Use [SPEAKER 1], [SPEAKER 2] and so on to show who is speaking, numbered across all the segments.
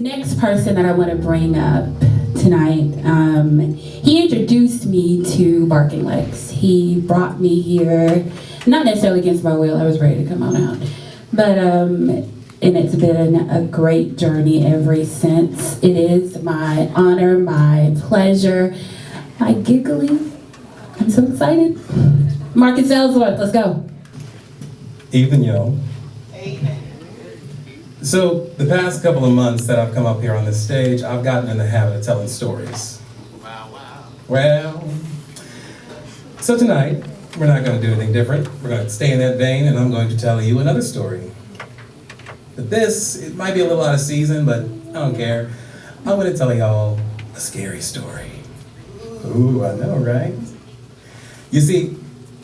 [SPEAKER 1] next person that I want to bring up tonight, he introduced me to Barking Legs. He brought me here, not necessarily against my will, I was ready to come on out. But, and it's been a great journey ever since. It is my honor, my pleasure, my giggly. I'm so excited. Marcus Ellsworth, let's go.
[SPEAKER 2] Evening, y'all.
[SPEAKER 3] Amen.
[SPEAKER 2] So, the past couple of months that I've come up here on this stage, I've gotten in the habit of telling stories.
[SPEAKER 3] Wow.
[SPEAKER 2] Well, so tonight, we're not going to do anything different. We're going to stay in that vein, and I'm going to tell you another story. But this, it might be a little out of season, but I don't care. I'm going to tell y'all a scary story. Ooh, I know, right? You see,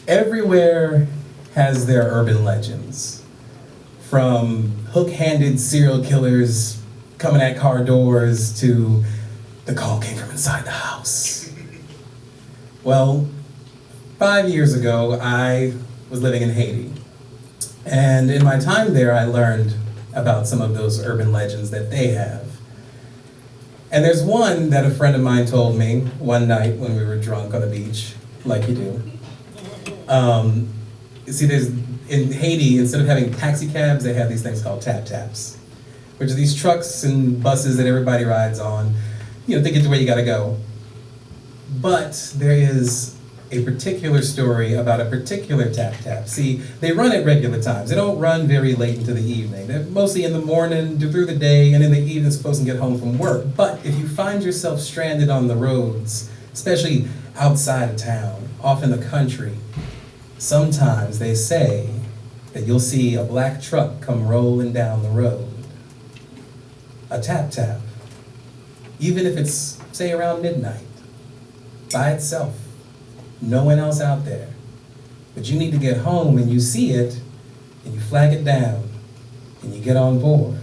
[SPEAKER 2] everywhere has their urban legends. From hook-handed serial killers coming at car doors to the call came from inside the house. Well, 5 years ago, I was living in Haiti. And in my time there, I learned about some of those urban legends that they have. And there's one that a friend of mine told me one night when we were drunk on the beach, like you do. You see, in Haiti, instead of having taxi cabs, they have these things called tap-taps, which are these trucks and buses that everybody rides on, to get to where you gotta go. But there is a particular story about a particular tap-tap. See, they run at regular times. They don't run very late into the evening. They're mostly in the morning, through the day, and in the evening, supposed to get home from work. But if you find yourself stranded on the roads, especially outside of town, off in the country, sometimes they say that you'll see a black truck come rolling down the road. A tap-tap. Even if it's, say, around midnight, by itself. No one else out there. But you need to get home and you see it, and you flag it down, and you get on board.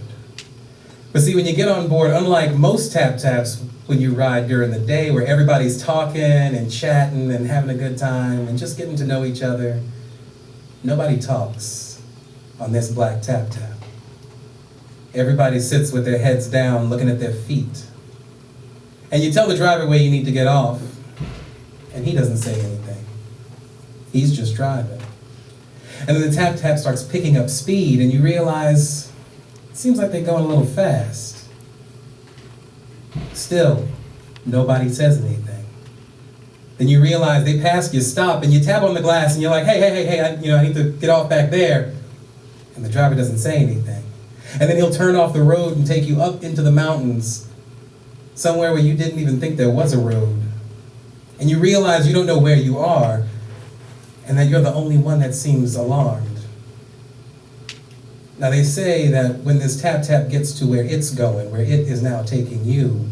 [SPEAKER 2] But see, when you get on board, unlike most tap-taps when you ride during the day where everybody's talking and chatting and having a good time and just getting to know each other, nobody talks on this black tap-tap. Everybody sits with their heads down looking at their feet. And you tell the driver where you need to get off, and he doesn't say anything. He's just driving. And then the tap-tap starts picking up speed, and you realize it seems like they're going a little fast. Still, nobody says anything. Then you realize they pass you, stop, and you tap on the glass, and you're like, hey, I need to get off back there. And the driver doesn't say anything. And then he'll turn off the road and take you up into the mountains, somewhere where you didn't even think there was a road. And you realize you don't know where you are, and that you're the only one that seems alarmed. Now they say that when this tap-tap gets to where it's going, where it is now taking you,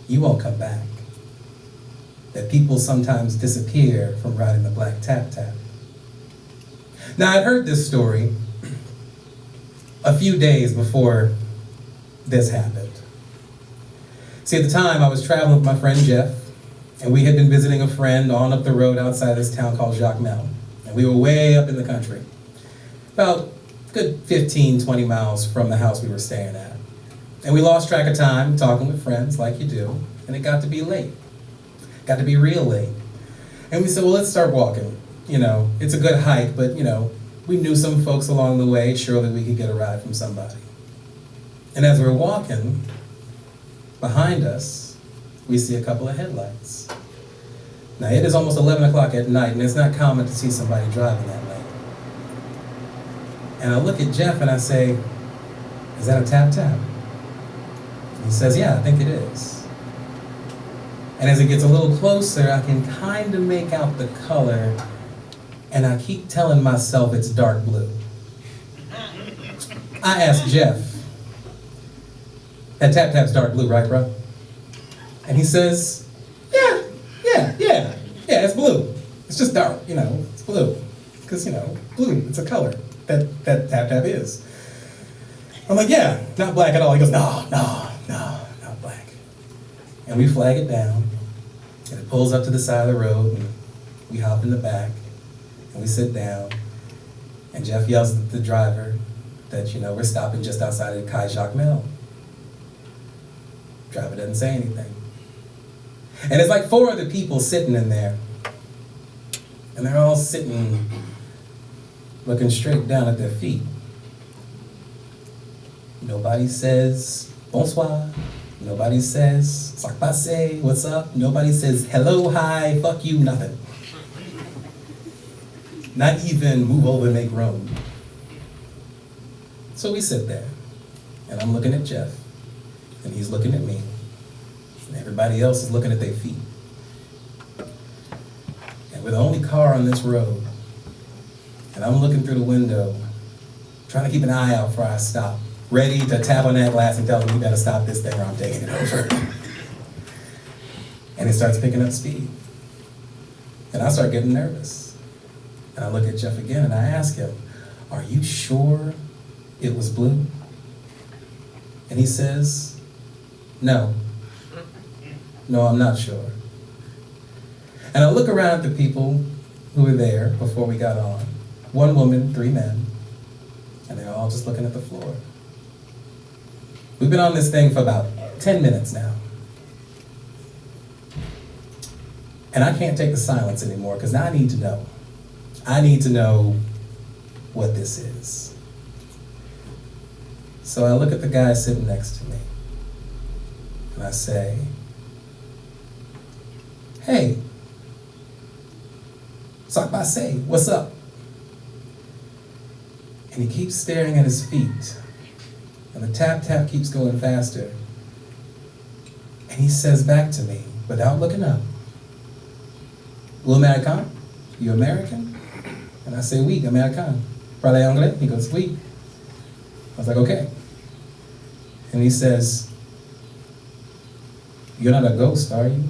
[SPEAKER 2] you won't come back. That people sometimes disappear from riding the black tap-tap. Now I'd heard this story a few days before this happened. See, at the time I was traveling with my friend Jeff, and we had been visiting a friend on up the road outside this town called Jacmel. And we were way up in the country, about a good 15, 20 miles from the house we were staying at. And we lost track of time talking with friends like you do, and it got to be late. Got to be real late. And we said, well, let's start walking. It's a good hike, but we knew some folks along the way, surely we could get a ride from somebody. And as we're walking, behind us, we see a couple of headlights. Now it is almost 11 o'clock at night, and it's not common to see somebody driving that late. And I look at Jeff and I say, is that a tap-tap? And he says, yeah, I think it is. And as it gets a little closer, I can kind of make out the color, and I keep telling myself it's dark blue. I asked Jeff, that tap-tap's dark blue, right, bro? And he says, yeah, it's blue. It's just dark, it's blue. Because, blue, it's a color that tap-tap is. I'm like, yeah, not black at all. He goes, no, not black. And we flag it down, and it pulls up to the side of the road, and we hop in the back, and we sit down, and Jeff yells at the driver that, we're stopping just outside of Kai Jacmel. Driver doesn't say anything. And there's like 4 other people sitting in there. And they're all sitting, looking straight down at their feet. Nobody says, bonsoir. Nobody says, ça passe, what's up? Nobody says, hello, hi, fuck you, nothing. Not even move over and make room. So we sit there, and I'm looking at Jeff, and he's looking at me, and everybody else is looking at their feet. And we're the only car on this road, and I'm looking through the window, trying to keep an eye out before I stop, ready to tap on that glass and tell them, you better stop this thing or I'm taking it over. And it starts picking up speed. And I start getting nervous. And I look at Jeff again and I ask him, are you sure it was blue? And he says, no. No, I'm not sure. And I look around at the people who were there before we got on. 1 woman, 3 men. And they're all just looking at the floor. We've been on this thing for about 10 minutes now. And I can't take the silence anymore because now I need to know. I need to know what this is. So I look at the guy sitting next to me and I say, hey, ça passe, what's up? And he keeps staring at his feet. And the tap tap keeps going faster. And he says back to me, without looking up, "Vous American? You American?" And I say, "Oui, American." "Parlez anglais?" He goes, "Oui." I was like, okay. And he says, "You're not a ghost, are you?"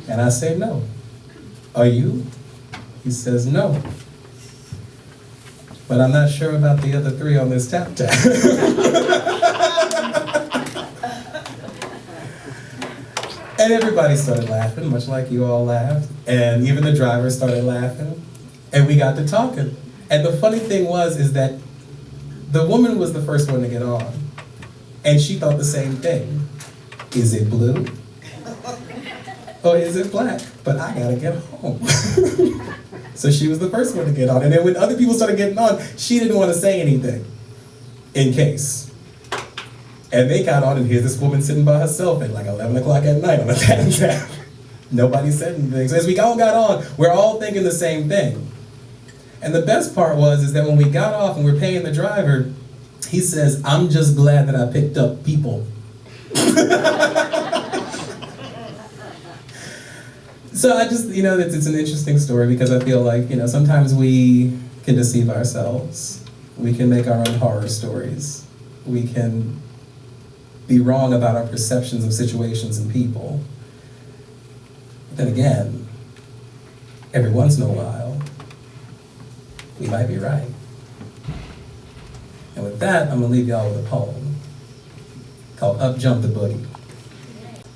[SPEAKER 2] And I say, "No." "Are you?" He says, "No. But I'm not sure about the other 3 on this tap tap." And everybody started laughing, much like you all laughed. And even the driver started laughing. And we got to talking. And the funny thing is that the woman was the first one to get on. And she thought the same thing. Is it blue? Or is it black? But I gotta get home. So she was the first one to get on. And then when other people started getting on, she didn't want to say anything, in case. And they got on, and here's this woman sitting by herself at like 11 o'clock at night on a tap tap. Nobody said anything. So as we all got on, we're all thinking the same thing. And the best part is that when we got off and we're paying the driver, he says, "I'm just glad that I picked up people." So I just, it's an interesting story because I feel like, sometimes we can deceive ourselves. We can make our own horror stories. We can be wrong about our perceptions of situations and people. But then again, every once in a while, we might be right. And with that, I'm gonna leave y'all with a poem called Up Jump the Boogie.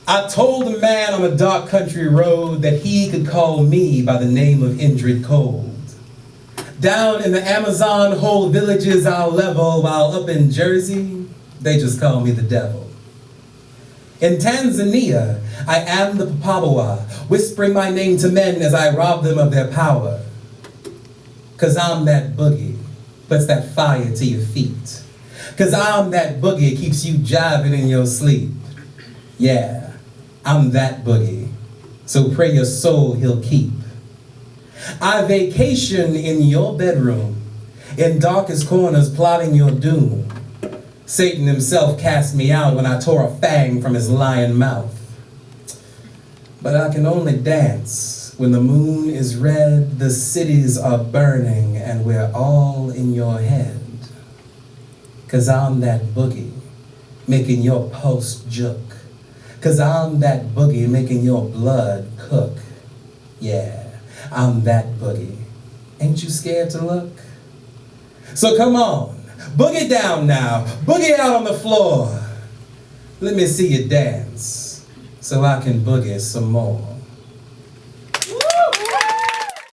[SPEAKER 2] I told a man on a dark country road that he could call me by the name of Indrid Cold. Down in the Amazon, whole villages I'll level, while up in Jersey, they just call me the devil. In Tanzania, I am the Papawa, whispering my name to men as I rob them of their power. 'Cause I'm that boogie, puts that fire to your feet. 'Cause I'm that boogie, keeps you jiving in your sleep. Yeah. I'm that boogie, so pray your soul he'll keep. I vacation in your bedroom, in darkest corners plotting your doom. Satan himself cast me out when I tore a fang from his lion mouth. But I can only dance when the moon is red, the cities are burning, and we're all in your head. 'Cause I'm that boogie, making your pulse juke. 'Cause I'm that boogie making your blood cook. Yeah, I'm that boogie. Ain't you scared to look? So come on, boogie down now, boogie out on the floor. Let me see you dance so I can boogie some more.